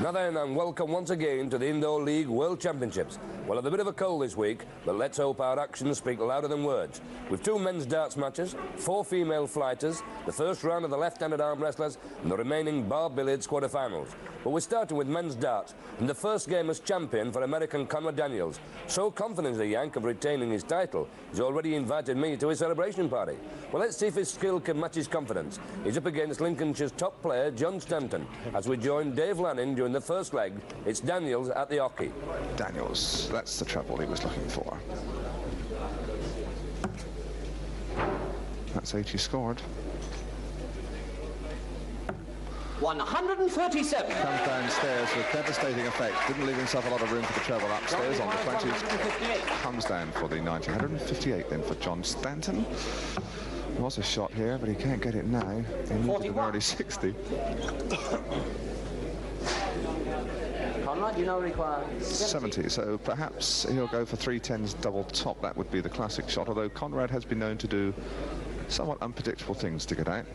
Now then, and welcome once again to the Indoor League World Championships. We'll have a bit of a cold this week, but let's hope our actions speak louder than words. With 2 men's darts matches, 4 female flighters, the first round of the left-handed arm wrestlers, and the remaining bar billiards quarterfinals. But we're starting with men's darts, and the first game as champion for American Conrad Daniels. So confident is the Yank of retaining his title, he's already invited me to his celebration party. Well, let's see if his skill can match his confidence. He's up against Lincolnshire's top player, John Stanton. As we join Dave Lanning during the first leg, it's Daniels at the hockey. Daniels, that's the treble he was looking for. That's 8 he scored. 137. Comes downstairs with devastating effect. Didn't leave himself a lot of room for the treble upstairs on the 20s. Comes down for the 90. 158 then for John Stanton. There was a shot here, but he can't get it now. He needed an early 60. Conrad, you now require 70, so perhaps he'll go for 310s double top. That would be the classic shot, although Conrad has been known to do somewhat unpredictable things to get out.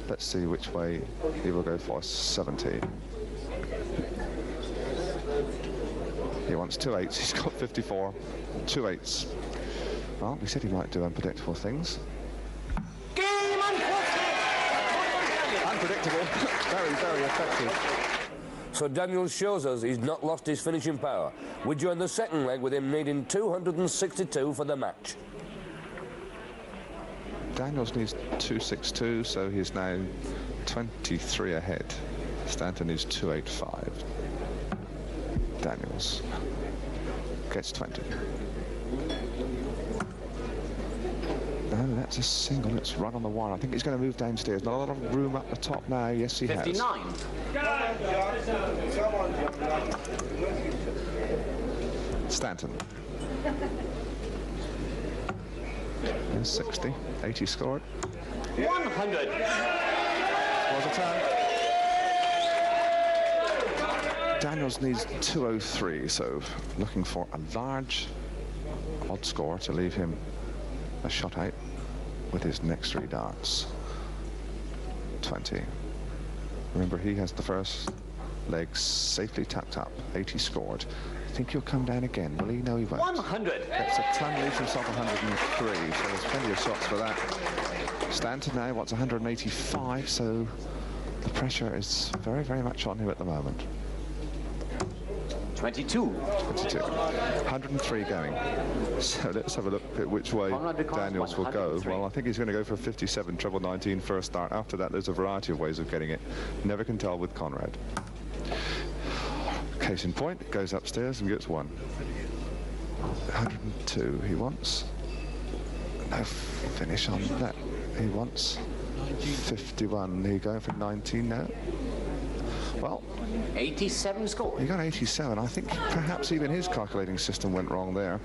Let's see which way he will go for 70. He wants 2 8s, he's got 54, 2 8s. Well, we said he might do unpredictable things. Game Unpredictable, very, very effective. So Daniels shows us he's not lost his finishing power. We join the second leg with him needing 262 for the match. Daniels needs 262, so he's now 23 ahead. Stanton is 285. Daniels gets 20. No, that's a single. It's right on the wire. I think he's going to move downstairs. Not a lot of room up the top now. Yes, he 59. has. Stanton. There's 60. 80 scored. 100. Was a turn. Daniels needs 203, so looking for a large odd score to leave him a shot out with his next 3 darts. 20. Remember, he has the first leg safely tapped up. 80 scored. I think he'll come down again. Will he? No, he won't. 100. Gets a ton, leaves himself 103, so there's plenty of shots for that. Stanton now wants 185, so the pressure is very, very much on him at the moment. 22. 22. 103 going. So let's have a look at which way Daniels will go. Well, I think he's going to go for a 57 treble 19 first start. After that, there's a variety of ways of getting it. Never can tell with Conrad. Case in point, goes upstairs and gets 1. 102 he wants. No finish on that. He wants 51. He going for 19 now. Well, 87 score. He got 87. I think perhaps even his calculating system went wrong there.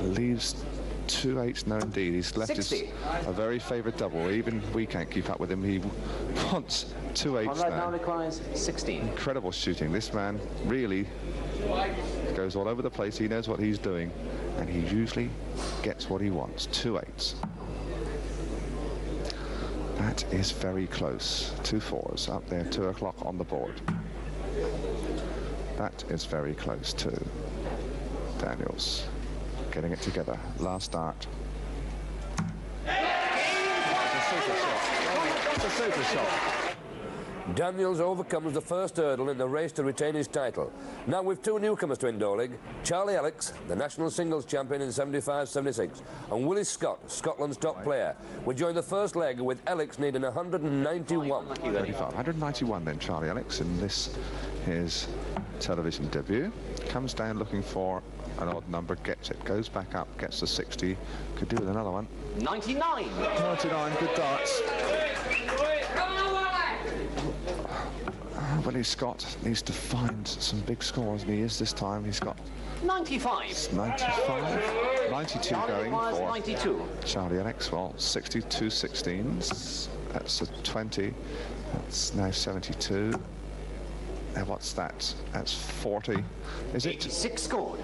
Leaves 2 8s. No, indeed. He's left 60. A very favoured double. Even we can't keep up with him. He wants 2 8s Conrad now requires 16. Incredible shooting. This man really goes all over the place. He knows what he's doing, and he usually gets what he wants. 2 8s. That is very close. 2 4s up there, 2 o'clock on the board. That is very close too. Daniels getting it together. Last dart. It's a super shot. It's a super shot. Daniels overcomes the first hurdle in the race to retain his title. Now with 2 newcomers to Indoor League, Charlie Alex, the national singles champion in 75-76, and Willie Scott, Scotland's top player. We join the first leg with Alex needing 191. 191 then, Charlie Alex, in this his television debut. Comes down looking for an odd number, gets it, goes back up, gets the 60, could do with another one. 99. 99, good darts. Willie Scott needs to find some big scores, and he is this time. He's got 95. 95. 92 going for 92. Charlie Alex. Well, 62 16s. That's a 20. That's now 72. Now what's that? That's 40. Is it? 86 scored.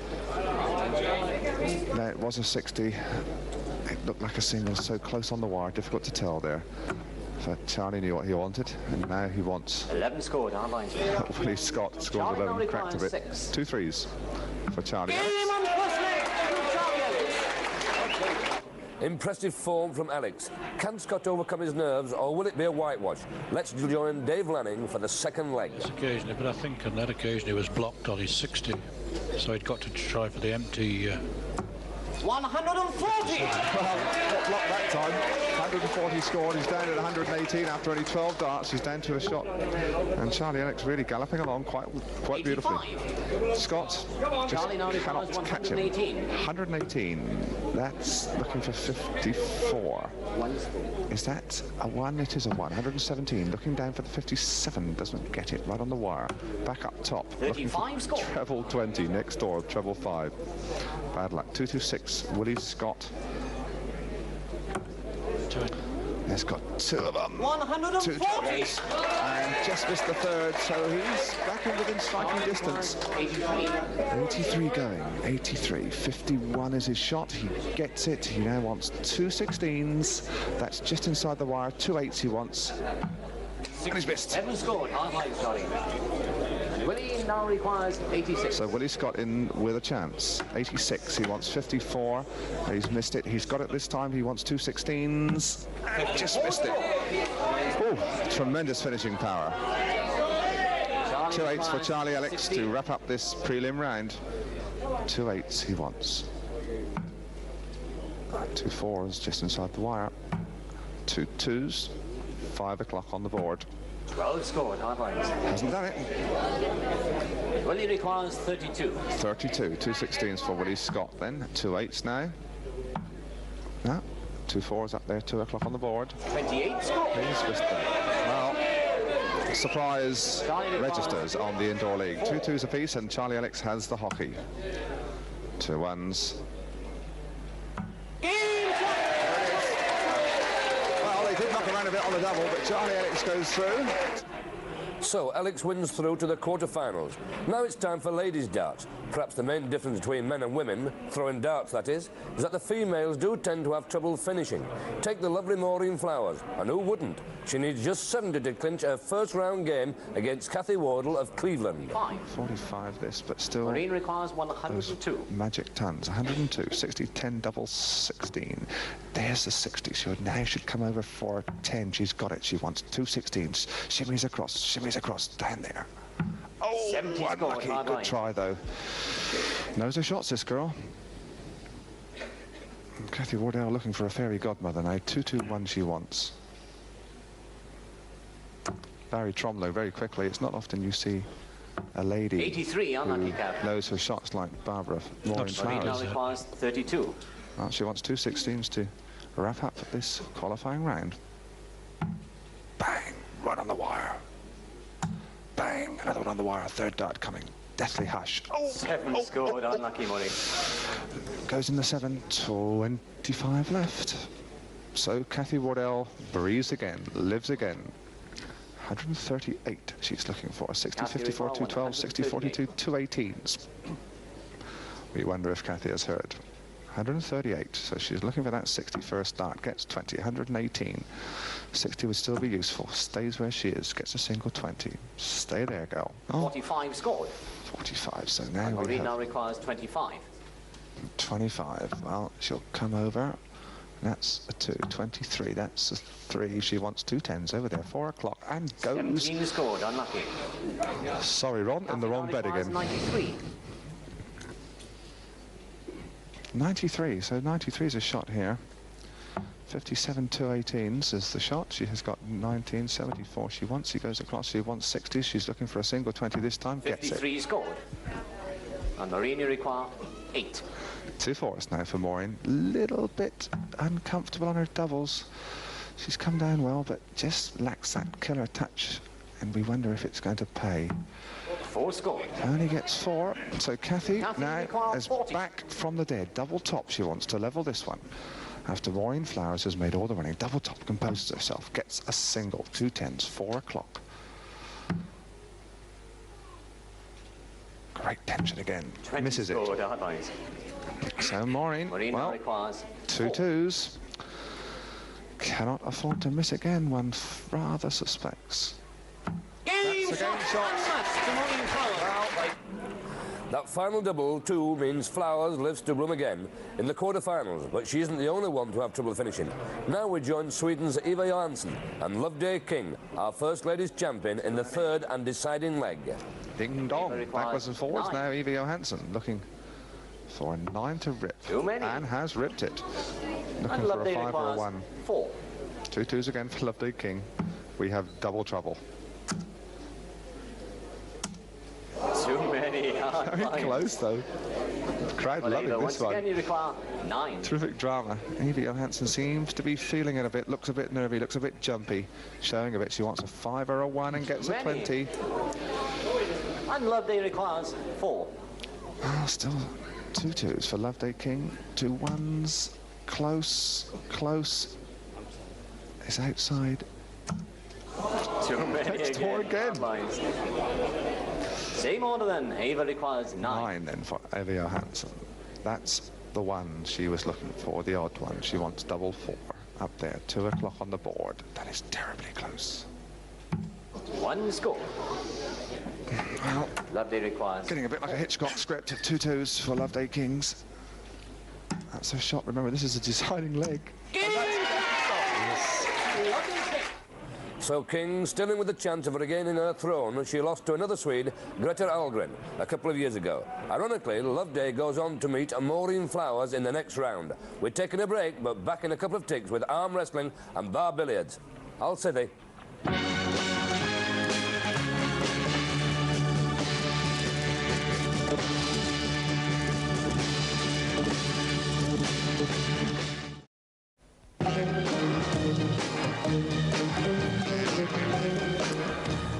No, it was a 60. It looked like a single, so close on the wire. Difficult to tell there. But Charlie knew what he wanted, and now he wants 11 scored, hard lines. Willie Scott scores Charlie 11, now cracked a requires bit. 6. 2 threes for Charlie. Game on the first leg to Charlie Ellis. Impressive form from Alex. Can Scott overcome his nerves, or will it be a whitewash? Let's join Dave Lanning for the second leg. Occasionally, but I think on that occasion he was blocked on his 60, so he'd got to try for the empty. 140. Well, not blocked that time. 140 scored. He's down at 118 after only 12 darts. He's down to a shot. And Charlie Alex really galloping along quite beautifully. Scott just cannot catch him. 118. That's looking for 54. Is that a 1? It is a 1. 117. Looking down for the 57. Doesn't get it. Right on the wire. Back up top. 35 score. Treble 20. Next door. Treble 5. Bad luck. 226. Willie Scott. He's got 2 of them. 140. And just missed the third, so he's back in within striking distance. 83 going. 83. 51 is his shot. He gets it. He now wants 2 16s. That's just inside the wire. 2 8s he wants. And he's missed. 7 scored, hard lines, Charlie. And Willie now requires 86. So Willie Scott in with a chance. 86. He wants 54. He's missed it. He's got it this time. He wants 2 16s. And just missed it. Oh, tremendous finishing power. 2 8s for Charlie Alex 16. To wrap up this prelim round. 2 8s he wants. 2 4s just inside the wire. 2 2s. 5 o'clock on the board. 12 scored, hard lines. Hasn't done it. Willie requires 32. 32. 2 16s for Willie Scott then. 2 8s now. No. 2 4s up there. 2 o'clock on the board. 28 scored. He's missed them. Well, surprise registers on the indoor league. 2 2s apiece, and Charlie Alex has the hockey. 2 1s. Well, they did knock around a bit on the double, but Charlie Alex goes through. So Alex wins through to the quarter-finals. Now it's time for ladies' darts. Perhaps the main difference between men and women, throwing darts that is that the females do tend to have trouble finishing. Take the lovely Maureen Flowers, and who wouldn't? She needs just 70 to clinch her first-round game against Cathy Wardle of Cleveland. 45 this, but still... Maureen requires 102. Magic tons. 102. 60, 10, double 16. There's the 60. She now should come over for 10. She's got it. She wants 2 16s. Shimmies across. Down there. Oh, unlucky. Good try, though. Knows her shots, this girl. Cathy Wardell looking for a fairy godmother now. 2-2-1 she wants. Barry Tromlow very quickly. It's not often you see a lady 83 unlucky who cap. knows her shots like Barbara Maureen Maureen now Flowers. requires 32. Well, she wants 2 16s to wrap up this qualifying round. Bang! Right on the wire. Bang! Another one on the wire. Third dart coming. Deathly hush. Oh! 7 scored, unlucky Maureen. Goes in the 7. 25 left. So Cathy Wardell breathes again, lives again. 138 she's looking for. 60, 54, 212, 60, 42, 2 18s. We wonder if Cathy has heard. 138, so she's looking for that 61st dart, gets 20, 118. 60 would still be useful, stays where she is, gets a single 20. Stay there, girl. Oh, 45 scored. 45, so now we Maureen now have requires 25. 25. Well, she'll come over. That's a 2, 23, that's a 3. She wants 2 10s over there, 4 o'clock, and goes. 17 scored, unlucky. Sorry, Ron, in the wrong bed again. 93. 93, so 93 is a shot here. 57 2 18s is the shot. She has got 19, 74 she wants. She goes across, she wants 60. She's looking for a single 20 this time, gets it. 53 scored. And Maureen, you require 8. 2 4s now for Maureen. Little bit uncomfortable on her doubles. She's come down well, but just lacks that killer touch. And we wonder if it's going to pay. 4 scored. Only gets 4. So Cathy now requires is 40. back from the dead. Double top she wants to level this one. After Maureen Flowers has made all the running. Double top composes herself. Gets a single. 2 10s. 4 o'clock. Great tension again. Misses it. So Maureen, Maureen well, requires 2 2s. cannot afford to miss again, one rather suspects. That's the game shot. That final double, too, means Flowers lives to bloom again in the quarter-finals, but she isn't the only one to have trouble finishing. Now we join Sweden's Eva Johansson and Loveday King, our First Ladies champion, in the third and deciding leg. Ding dong, backwards and forwards now. Eva Johansson looking for a 9 to rip, and has ripped it. Looking for a 5 or a 1. 4. 2 twos again for Loveday King. We have double trouble. Too many. Very close though. The crowd loving this one. Again, you require 9. Terrific drama. Eva Johansson seems to be feeling it a bit, looks a bit nervy, looks a bit jumpy, showing a bit she wants a 5 or a 1 and gets a 20. And Loveday requires 4. Still 2 twos for Loveday King. 2 1s. Close, close. It's outside. Too many Next four again. Same order then. Eva requires 9. 9 then for Eva Johansson. That's the one she was looking for, the odd one. She wants double 4 up there. 2 o'clock on the board. That is terribly close. 1 score. Well, Loveday requires. getting a bit like a Hitchcock script of 2 twos for Loveday Kings. That's a shot. Remember, this is a deciding leg. So King, still in with the chance of regaining her throne, she lost to another Swede, Greta Ahlgren, a couple of years ago. Ironically, Loveday goes on to meet Maureen Flowers in the next round. We're taking a break, but back in a couple of ticks with arm wrestling and bar billiards. Hull City.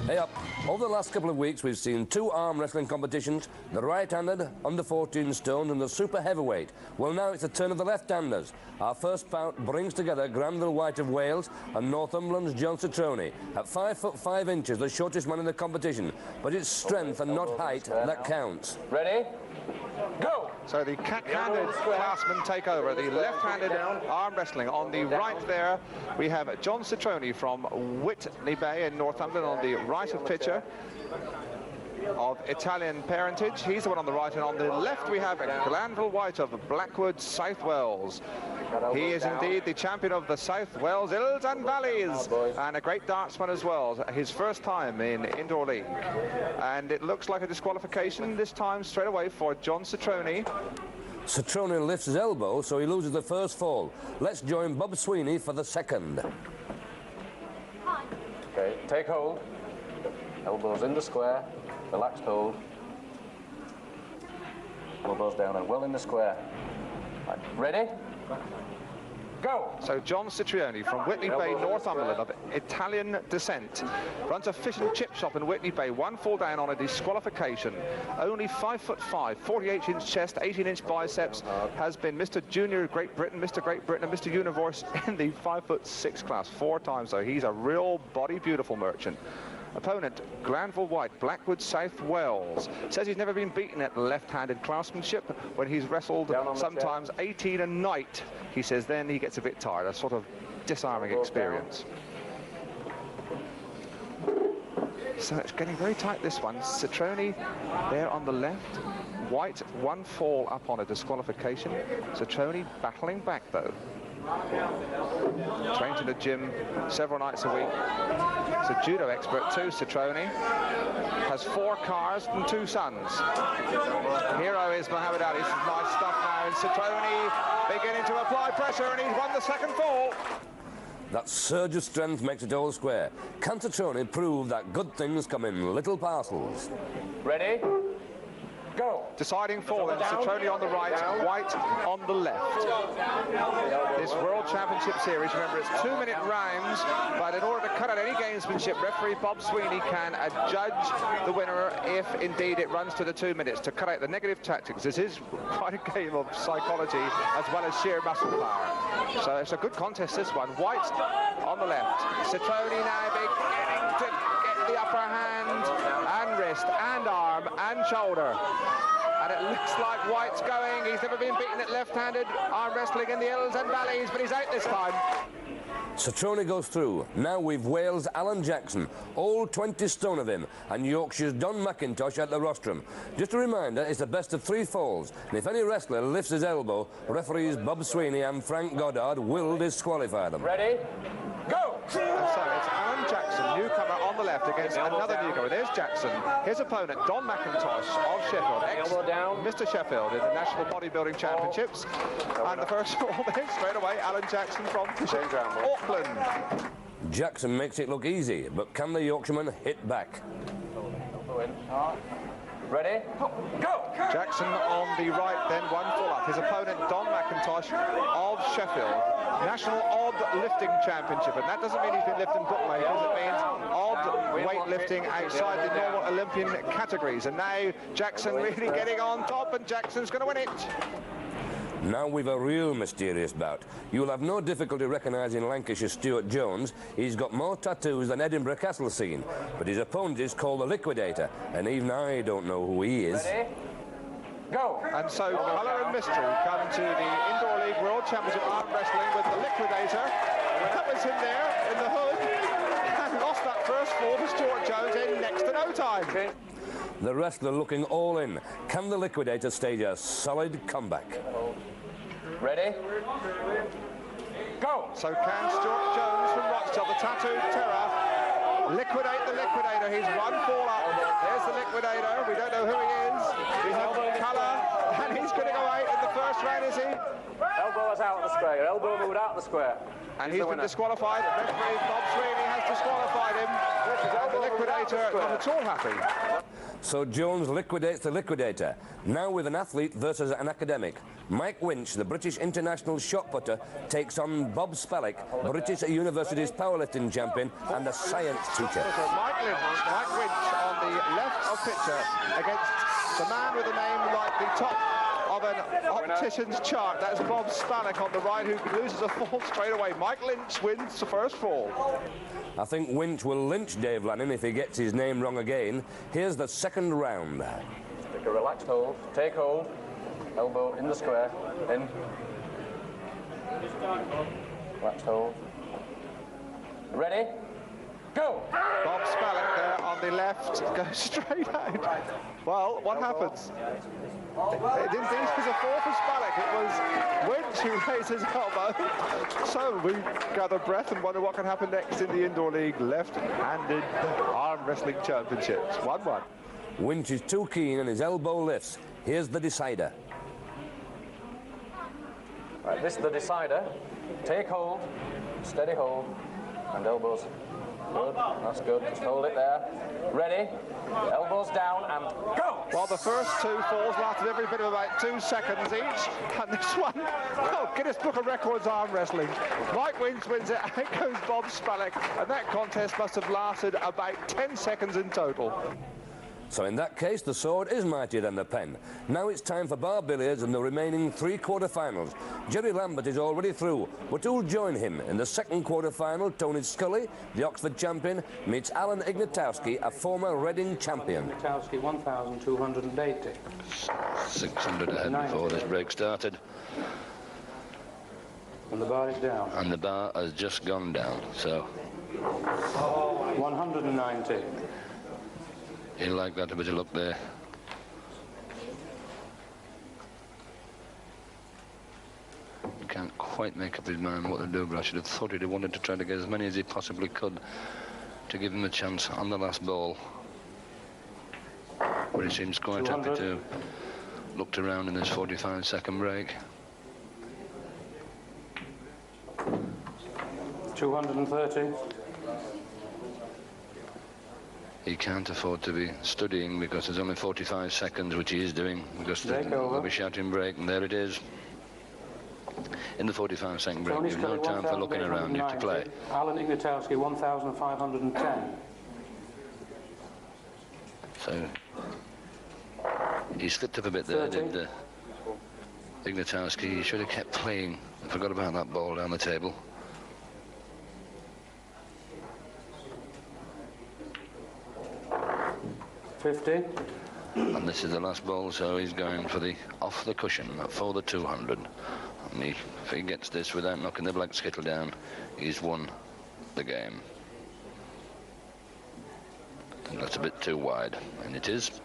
Hey up. Over the last couple of weeks, we've seen 2 arm wrestling competitions, the right-handed, under 14 stone, and the super heavyweight. Well, now it's the turn of the left-handers. Our first bout brings together Granville White of Wales and Northumberland's John Citroni. At 5 foot 5 inches, the shortest man in the competition. But it's strength and not height that counts. Ready? Go! So the cat-handed classmen take over. The left-handed arm wrestling. On the right there, we have John Citroni from Whitney Bay in Northumberland on the right of pitcher, of Italian parentage. He's the one on the right, and on the left we have Glanville White of Blackwood, South Wales. He is indeed the champion of the South Wales Hills and Valleys, and a great dartsman as well. His first time in indoor league, and it looks like a disqualification this time straight away for John Citroni. Citroni lifts his elbow, so he loses the first fall. Let's join Bob Sweeney for the second. Okay, take hold. Elbows in the square. Relaxed hold. Elbows down and well in the square. Right. Ready? Go! So John Citrioni from Whitney Bay, Northumberland, of Italian descent, runs a fish and chip shop in Whitney Bay. 1 fall down on a disqualification. Only 5 foot 5, 48-inch chest, 18-inch biceps. Has been Mr. Junior Great Britain, Mr. Great Britain, and Mr. Universe in the 5 foot 6 class 4 times. So he's a real body beautiful merchant. Opponent, Glanville White, Blackwood, South Wales. Says he's never been beaten at left-handed classmanship when he's wrestled sometimes 18 a night. He says then he gets a bit tired, a sort of disarming experience. So it's getting very tight, this one. Citroni there on the left. White, 1 fall up on a disqualification. Citroni battling back, though. Trained in the gym several nights a week. He's a judo expert too, Citroni. Has 4 cars and 2 sons. Hero is Muhammad Ali. Some nice stuff now. And Citroni beginning to apply pressure, and he's won the second fall. That surge of strength makes it all square. Can Citroni prove that good things come in little parcels? Ready? Go! Deciding fall, and Citroni on the right, White on the left. This World Championship Series, remember, it's 2-minute rounds, but in order to cut out any gamesmanship, referee Bob Sweeney can adjudge the winner if indeed it runs to the 2 minutes, to cut out the negative tactics. This is quite a game of psychology as well as sheer muscle power. So it's a good contest, this one. White on the left. Citroni now beginning to get the upper hand and wrist and arm and shoulder. And it looks like White's going. He's never been beaten at left-handed arm wrestling in the hills and valleys, but he's out this time. Satroni goes through. Now we've Wales' Alan Jackson, all 20 stone of him, and Yorkshire's Don McIntosh at the rostrum. Just a reminder, it's the best of 3 falls, and if any wrestler lifts his elbow, referees Bob Sweeney and Frank Goddard will disqualify them. Ready? Go! And so it's Alan Jackson, newcomer on the left against another newcomer. There's Jackson. His opponent, Don McIntosh of Sheffield, Mr. Sheffield in the National Bodybuilding Championships. And the first fall then, straight away, Alan Jackson from Auckland. Jackson makes it look easy, but can the Yorkshireman hit back? Ready? Go! Jackson on the right, then 1 fall up. His opponent, Don McIntosh of Sheffield, National Odd Lifting Championship. And that doesn't mean he's been lifting bookmakers, it means odd weightlifting outside the normal Olympian categories. And now Jackson really getting on top, and Jackson's going to win it. Now we've a real mysterious bout. You'll have no difficulty recognising Lancashire's Stuart Jones. He's got more tattoos than Edinburgh Castle scene, but his opponent is called the Liquidator, and even I don't know who he is. Ready? Go! And so colour and mystery come to the Indoor League World Championship Arm Wrestling with the Liquidator. That was him there in the hood, and lost that first fall to Stuart Jones in next to no time. Okay. The wrestler looking all in. Can the Liquidator stage a solid comeback? Ready? Go! So can Stuart Jones from Rochdale, the tattooed terror, liquidate the Liquidator? He's 1 fall up. There's the Liquidator. We don't know who he is. He's of colour, and he's going to go out in the first round, is he? Elbow is out of the square. Your elbow moved out of the square. And he's been disqualified. Referee Bob Sweeney has disqualified him. And the Liquidator not at all happy. So Jones liquidates the Liquidator. Now with an athlete versus an academic. Mike Winch, the British international shot putter, takes on Bob Spallick, British University's powerlifting champion and a science teacher. So Mike Winch on the left of picture against the man with a name like the top of an optician's chart. That's Bob Spallick on the right, who loses a fall straight away. Mike Lynch wins the first fall. I think Winch will lynch Dave Lannon if he gets his name wrong again. Here's the second round. Take a relaxed hold. Take hold. Elbow in the square. In. Relaxed hold. Ready? Go! Bob Spallick there on the left goes straight out. Well, what happens? It indeed was a fall for Spallick. It was Winch who raised his elbow. So we gather breath and wonder what can happen next in the Indoor League left-handed arm wrestling championships. 1-1. Winch is too keen and his elbow lifts. Here's the decider. Right, this is the decider. Take hold, steady hold, and elbows. Good, that's good. Just hold it there. Ready? Elbows down and go! Well, the first 2 falls lasted every bit of about 2 seconds each, and this one, oh, Guinness Book of Records arm wrestling. Mike Winch wins it, out goes Bob Spallick, and that contest must have lasted about 10 seconds in total. So in that case, the sword is mightier than the pen. Now it's time for bar billiards and the remaining 3 quarter-finals. Jerry Lambert is already through, but who'll join him in the second quarter-final? Tony Scully, the Oxford champion, meets Alan Ignatowski, a former Reading champion. Ignatowski 1,280. 600 ahead before this break started. And the bar is down. And the bar has just gone down, so 190. he'll like that a bit of luck there. Can't quite make up his mind what to do, but I should have thought he'd have wanted to try to get as many as he possibly could to give him a chance on the last ball. But he seems quite happy to looked around in this 45-second break. 230. He can't afford to be studying because there's only 45 seconds, which he is doing, because they'll be shouting break, and there it is. In the 45-second break, you've no time for looking around, you have to play. Alan Ignatowski, 1,510. So, he slipped up a bit there, did Ignatowski. He should have kept playing and forgot about that ball down the table. And this is the last ball, so he's going for the off the cushion for the 200. And if he gets this without knocking the black skittle down, he's won the game. And that's a bit too wide, and it is.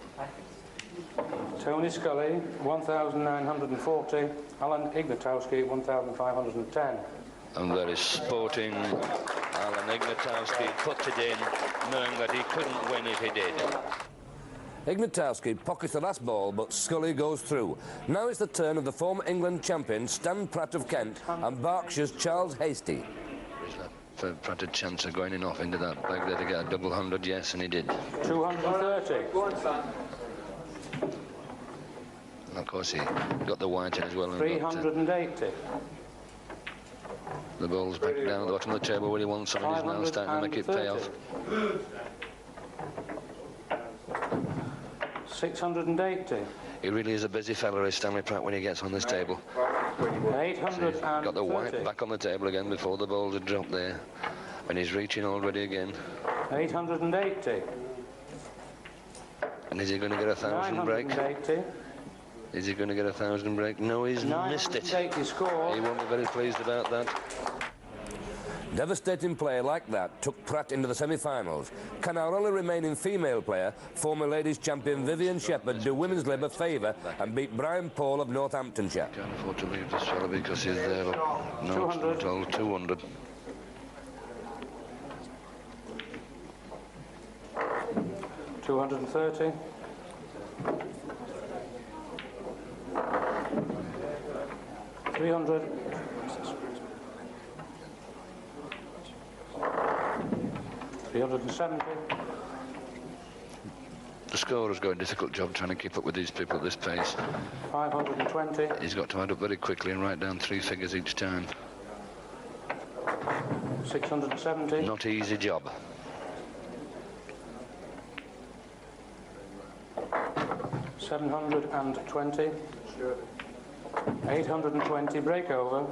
Tony Scully, 1,940. Alan Ignatowski, 1,510. And very sporting. Alan Ignatowski puts it in, knowing that he couldn't win if he did. Ignatowski pockets the last ball, but Scully goes through. Now it's the turn of the former England champion Stan Pratt of Kent and Berkshire's Charles Hasty. For Pratt a chance of going in off into that bag there to get a double 100, yes, and he did. 230. And of course he got the white in as well. And 380. the ball's back down at the bottom of the table where he wants some, and he's now starting to make it pay off. 680. He really is a busy fella, is Stanley Pratt, when he gets on this table. 830. Got the white back on the table again before the ball had dropped there. And he's reaching already again. 880. And is he going to get a 1,000 break? 980. Is he going to get a 1,000 break? No, he's missed it. 980 score. He won't be very pleased about that. Devastating play like that took Pratt into the semi-finals. Can our only remaining female player, former ladies champion Vivian Shepherd, do women's lib a favour and beat Brian Paul of Northamptonshire? Can't afford to leave this fella because he's there. No, 200. it's not all 200. $230. 300. 370. The scorer's got a difficult job trying to keep up with these people at this pace. 520. He's got to add up very quickly and write down 3 figures each time. 670. Not easy job. 720. 820 breakover.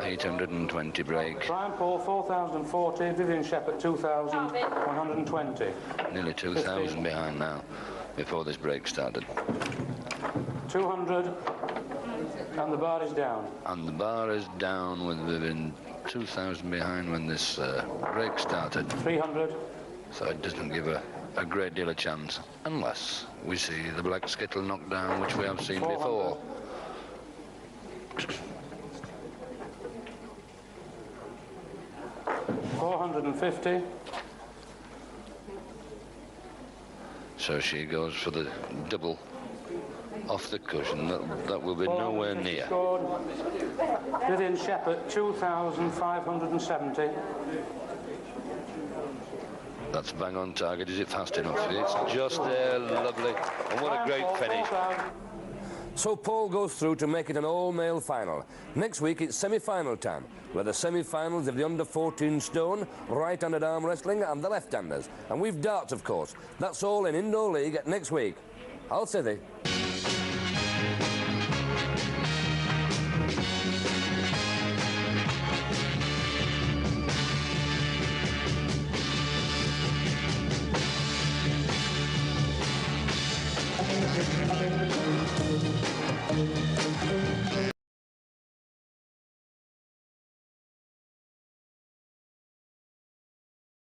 820 break. Brian Paul 4,040. Vivian Shepherd 2,120. Nearly 2,000 behind now before this break started. 200. And the bar is down. And the bar is down with Vivian 2,000 behind when this break started. 300. So it doesn't give a great deal of chance unless we see the black skittle knocked down, which we have seen 400. before. 450. So she goes for the double off the cushion. That will be nowhere near. Scored. Vivian Shepherd 2,570. That's bang on target. Is it fast enough? It's just there, lovely. And what a great finish. So Paul goes through to make it an all-male final. Next week it's semi-final time, where the semi-finals of the under-14 stone, right-handed arm wrestling and the left-handers. And we've darts, of course. That's all in Indoor League next week. Hull City. Thank you.